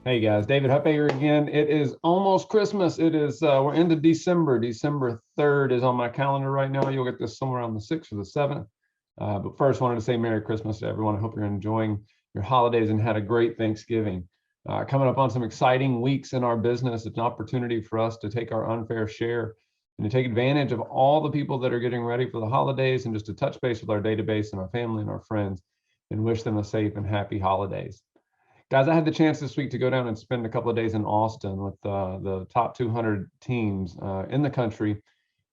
Hey guys, David Huffaker again. It is almost Christmas. It is we're into December. December 3rd is on my calendar right now. You'll get this somewhere on the 6th or the 7th. But first, wanted to say Merry Christmas to everyone. I hope you're enjoying your holidays and had a great Thanksgiving. Coming up on some exciting weeks in our business. It's an opportunity for us to take our unfair share and to take advantage of all the people that are getting ready for the holidays and just to touch base with our database and our family and our friends and wish them a safe and happy holidays. Guys, I had the chance this week to go down and spend a couple of days in Austin with the top 200 teams in the country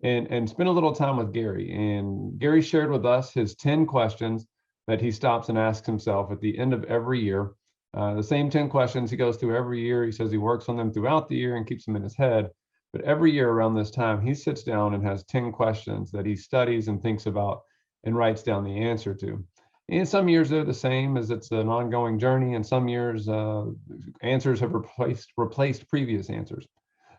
and spend a little time with Gary. And Gary shared with us his 10 questions that he stops and asks himself at the end of every year. The same 10 questions he goes through every year. He says he works on them throughout the year and keeps them in his head. But every year around this time, he sits down and has 10 questions that he studies and thinks about and writes down the answer to. And some years they're the same as it's an ongoing journey, and some years answers have replaced previous answers.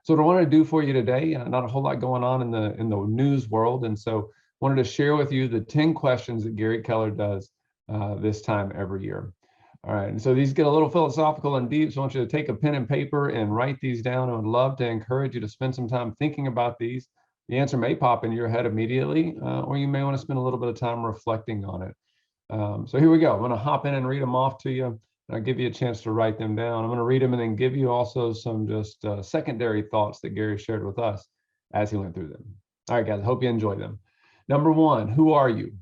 So what I wanted to do for you today, not a whole lot going on in the news world, and so wanted to share with you the 10 questions that Gary Keller does this time every year. All right, and so these get a little philosophical and deep, so I want you to take a pen and paper and write these down. I would love to encourage you to spend some time thinking about these. The answer may pop into your head immediately, or you may want to spend a little bit of time reflecting on it. So here we go. I'm going to hop in and read them off to you. And I'll give you a chance to write them down. I'm going to read them and then give you also some just secondary thoughts that Gary shared with us as he went through them. All right, guys, I hope you enjoy them. Number one, who are you?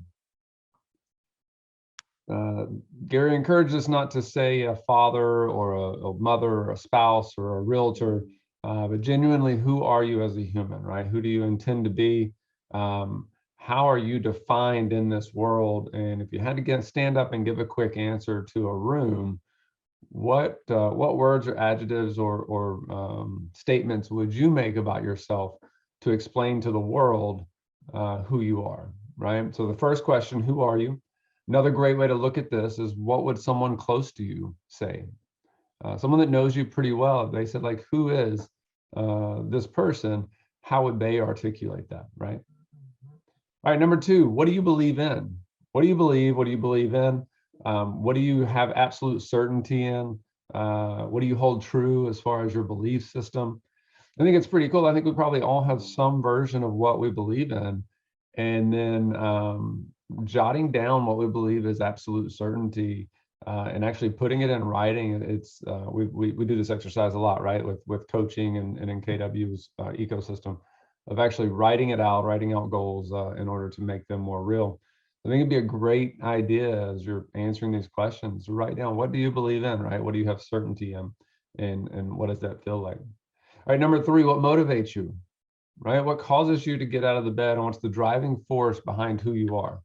Gary encouraged us not to say a father or a mother or a spouse or a realtor, but genuinely, who are you as a human, right? Who do you intend to be? How are you defined in this world? And if you had to stand up and give a quick answer to a room, what words or adjectives or statements would you make about yourself to explain to the world who you are, right? So the first question, who are you? Another great way to look at this is, what would someone close to you say? Someone that knows you pretty well, if they said, like, who is this person? How would they articulate that, right? All right, number two, what do you believe in? What do you believe? What do you believe in? What do you have absolute certainty in? What do you hold true as far as your belief system? I think it's pretty cool. I think we probably all have some version of what we believe in, and then jotting down what we believe is absolute certainty and actually putting it in writing. It's we do this exercise a lot, right? With coaching and in KW's ecosystem, of actually writing out goals in order to make them more real. I think it'd be a great idea as you're answering these questions to write down, what do you believe in, right? What do you have certainty in, and what does that feel like? All right, number three, what motivates you, right? What causes you to get out of the bed, and what's the driving force behind who you are?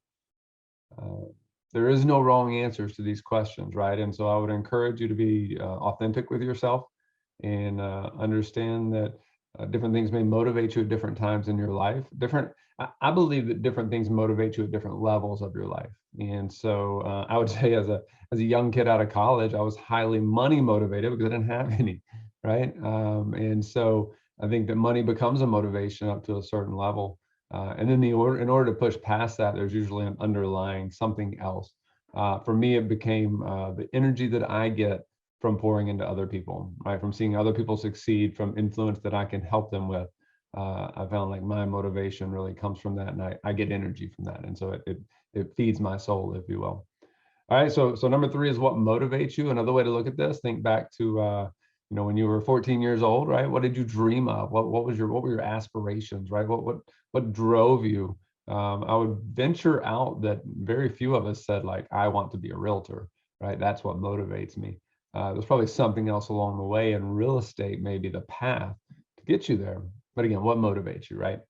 There is no wrong answers to these questions, right? And so I would encourage you to be authentic with yourself and understand that different things may motivate you at different times in your life. I believe that different things motivate you at different levels of your life. And so I would say as a young kid out of college, I was highly money motivated because I didn't have any, right? And so I think that money becomes a motivation up to a certain level. And then in order to push past that, there's usually an underlying something else. For me, it became the energy that I get from pouring into other people, right? From seeing other people succeed, from influence that I can help them with. I found like my motivation really comes from that, and I get energy from that. And so it feeds my soul, if you will. All right, so number three is what motivates you. Another way to look at this, think back to when you were 14 years old, right? What did you dream of? What were your aspirations, right? What drove you? I would venture out that very few of us said, like, I want to be a realtor, right? That's what motivates me. There's probably something else along the way, and real estate may be the path to get you there. But again, what motivates you, right?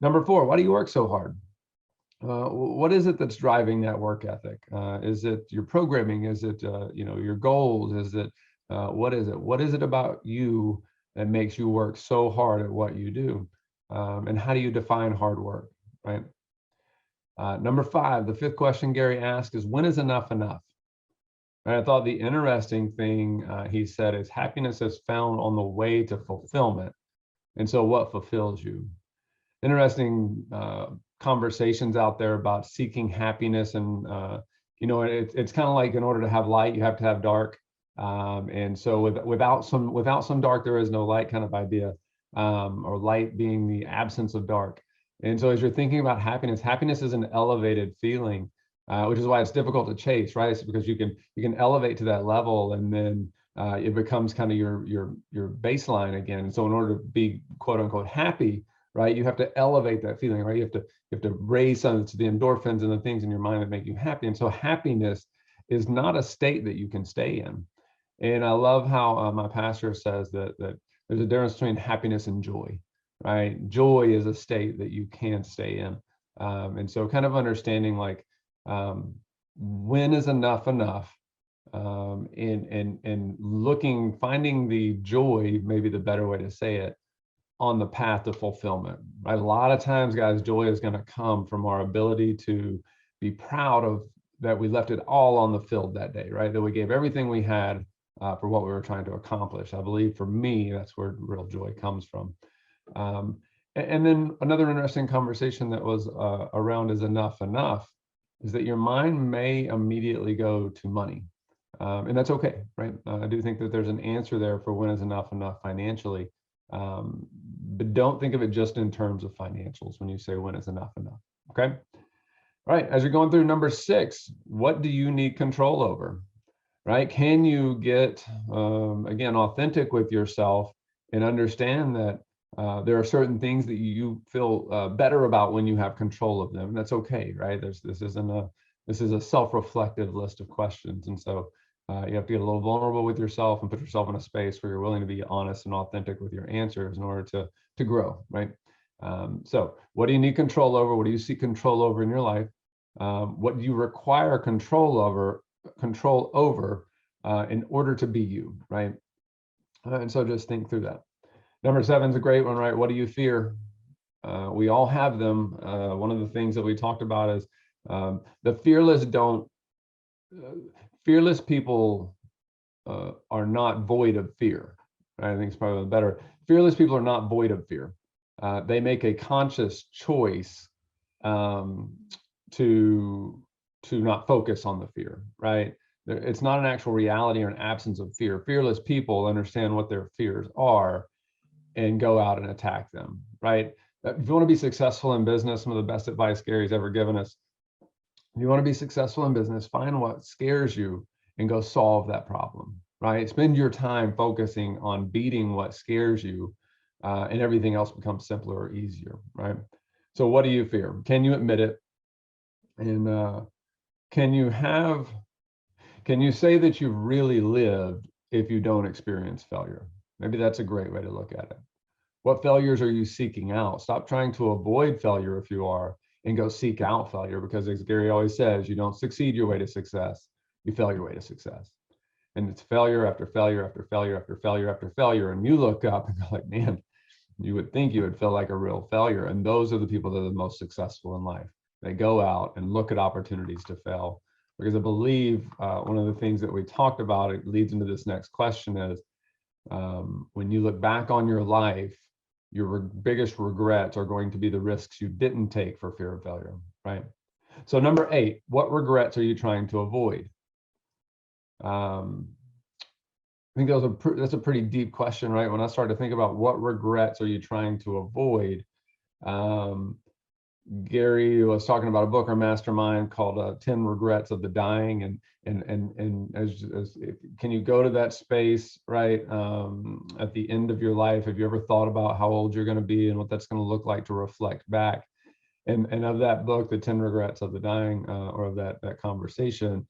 Number four, why do you work so hard? What is it that's driving that work ethic? Is it your programming? Is it your goals? Is it what is it? What is it about you that makes you work so hard at what you do? And how do you define hard work, right? Number five, the fifth question Gary asked is, when is enough enough? And I thought the interesting thing he said is, happiness is found on the way to fulfillment. And so what fulfills you? Interesting conversations out there about seeking happiness. And, it's kind of like, in order to have light, you have to have dark. And so without some dark, there is no light kind of idea, or light being the absence of dark. And so as you're thinking about happiness, happiness is an elevated feeling, which is why it's difficult to chase, right? It's because you can elevate to that level, and then it becomes kind of your baseline again. And so in order to be quote unquote happy, right, you have to elevate that feeling, right? You have to raise some to the endorphins and the things in your mind that make you happy. And so happiness is not a state that you can stay in. And I love how my pastor says that there's a difference between happiness and joy, right? Joy is a state that you can stay in. And so kind of understanding like, when is enough enough, and finding the joy, maybe the better way to say it, on the path to fulfillment, right? A lot of times, guys, joy is going to come from our ability to be proud of that we left it all on the field that day, right? That we gave everything we had for what we were trying to accomplish. I believe for me, that's where real joy comes from. And then another interesting conversation that was around is enough is that your mind may immediately go to money. And that's okay, right? I do think that there's an answer there for when is enough financially. But don't think of it just in terms of financials when you say when is enough, okay? All right, as you're going through number 6, what do you need control over, right? Can you get, again, authentic with yourself and understand that there are certain things that you feel better about when you have control of them? And that's okay, right? This is a self-reflective list of questions. And so you have to get a little vulnerable with yourself and put yourself in a space where you're willing to be honest and authentic with your answers in order to grow, right? So what do you need control over? What do you seek control over in your life? What do you require control over in order to be you, right? And so just think through that. Number 7 is a great one, right? What do you fear? We all have them. One of the things that we talked about is the fearless people are not void of fear. Right? I think it's probably better. Fearless people are not void of fear. They make a conscious choice to not focus on the fear, right? It's not an actual reality or an absence of fear. Fearless people understand what their fears are and go out and attack them, right? If you want to be successful in business, some of the best advice Gary's ever given us, if you want to be successful in business, find what scares you and go solve that problem, right? Spend your time focusing on beating what scares you, and everything else becomes simpler or easier, right? So what do you fear? Can you admit it? And can you say that you've really lived if you don't experience failure? Maybe that's a great way to look at it. What failures are you seeking out? Stop trying to avoid failure if you are, and go seek out failure, because as Gary always says, you don't succeed your way to success, you fail your way to success. And it's failure after failure after failure after failure after failure. And you look up and go like, man, you would think you would feel like a real failure. And those are the people that are the most successful in life. They go out and look at opportunities to fail. Because I believe one of the things that we talked about, it leads into this next question, is when you look back on your life, your biggest regrets are going to be the risks you didn't take for fear of failure, right? So number 8, what regrets are you trying to avoid? I think that's a pretty deep question, right? When I started to think about what regrets are you trying to avoid, Gary was talking about a book or mastermind called 10 Regrets of the Dying, and can you go to that space, right, at the end of your life? Have you ever thought about how old you're going to be and what that's going to look like to reflect back? And of that book, the 10 Regrets of the Dying, or of that conversation,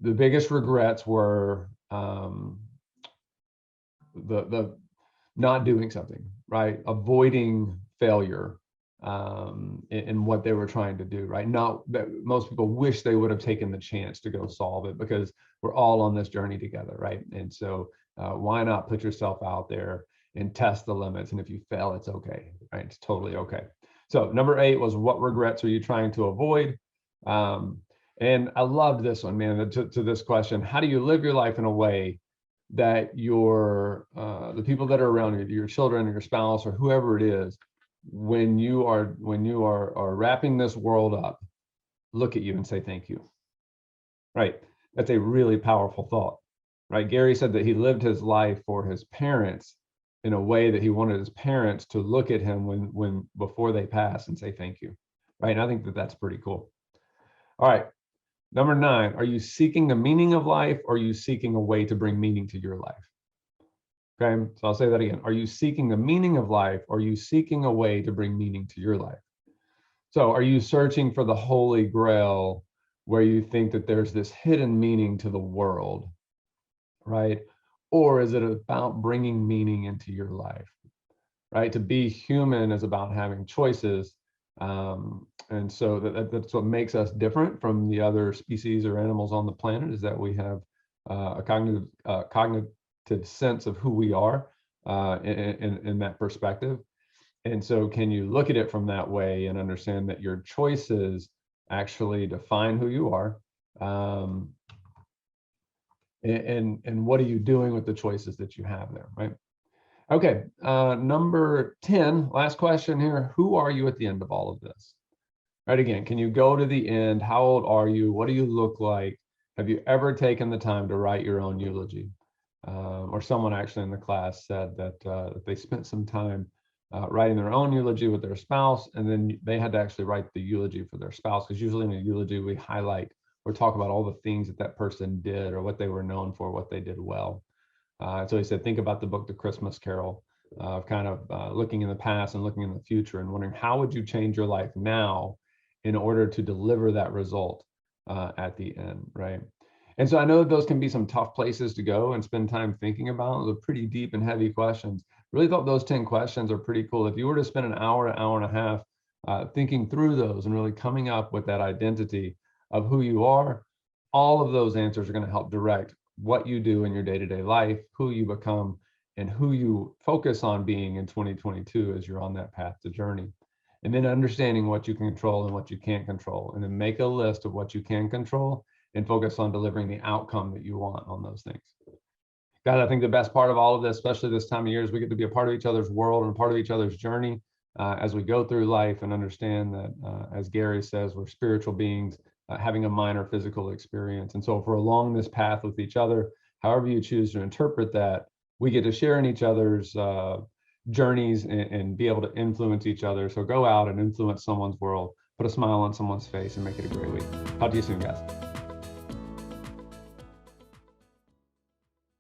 the biggest regrets were the not doing something, right, avoiding failure. In what they were trying to do, right? Not that most people wish they would have taken the chance to go solve it, because we're all on this journey together, right? And so why not put yourself out there and test the limits? And if you fail, it's okay, right? It's totally okay. So number 8 was, what regrets are you trying to avoid? And I loved this one, man, to this question. How do you live your life in a way that the people that are around you, your children or your spouse or whoever it is, when you are wrapping this world up, look at you and say thank you, right? That's a really powerful thought, right? Gary said that he lived his life for his parents in a way that he wanted his parents to look at him when before they pass and say thank you, right? And I think that that's pretty cool. All right, number 9, are you seeking the meaning of life, or are you seeking a way to bring meaning to your life? Okay, so I'll say that again. Are you seeking the meaning of life, or are you seeking a way to bring meaning to your life? So are you searching for the Holy Grail, where you think that there's this hidden meaning to the world, right? Or is it about bringing meaning into your life, right? To be human is about having choices. And so that's what makes us different from the other species or animals on the planet, is that we have a cognitive sense of who we are in that perspective. And so can you look at it from that way and understand that your choices actually define who you are? And what are you doing with the choices that you have there, right? Okay, number 10, last question here. Who are you at the end of all of this? Right, again, can you go to the end? How old are you? What do you look like? Have you ever taken the time to write your own eulogy? Or someone actually in the class said that they spent some time writing their own eulogy with their spouse, and then they had to actually write the eulogy for their spouse, because usually in a eulogy we highlight or talk about all the things that that person did or what they were known for, what they did well. So he said, think about the book, The Christmas Carol, kind of looking in the past and looking in the future and wondering how would you change your life now in order to deliver that result at the end, right? And so I know that those can be some tough places to go and spend time thinking about. Those are pretty deep and heavy questions. Really thought those 10 questions are pretty cool. If you were to spend an hour and a half thinking through those and really coming up with that identity of who you are, all of those answers are going to help direct what you do in your day-to-day life, who you become, and who you focus on being in 2022 as you're on that path to journey. And then understanding what you can control and what you can't control, and then make a list of what you can control and focus on delivering the outcome that you want on those things. God, I think the best part of all of this, especially this time of year, is we get to be a part of each other's world and a part of each other's journey as we go through life, and understand that, as Gary says, we're spiritual beings having a minor physical experience. And so if we're along this path with each other, however you choose to interpret that, we get to share in each other's journeys and be able to influence each other. So go out and influence someone's world, put a smile on someone's face, and make it a great week. Talk to you soon, guys.